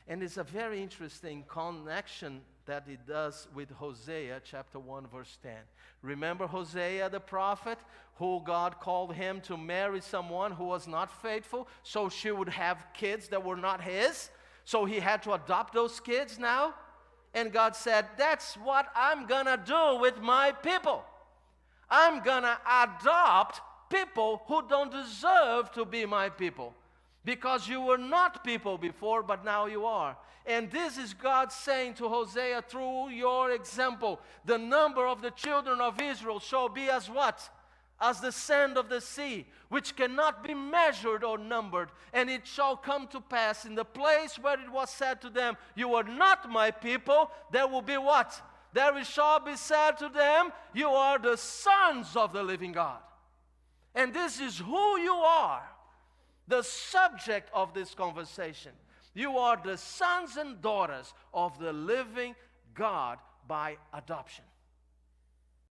And it's a very interesting connection that it does with Hosea chapter 1 verse 10. Remember Hosea the prophet, who God called him to marry someone who was not faithful, so she would have kids that were not his. So he had to adopt those kids now. And God said, that's what I'm gonna do with my people. I'm gonna adopt people who don't deserve to be my people. Because you were not people before, but now you are. And this is God saying to Hosea through your example, the number of the children of Israel shall be as what? As the sand of the sea, which cannot be measured or numbered. And it shall come to pass in the place where it was said to them, you are not my people, there will be what? There it shall be said to them, you are the sons of the living God. And this is who you are. The subject of this conversation. You are the sons and daughters of the living God by adoption.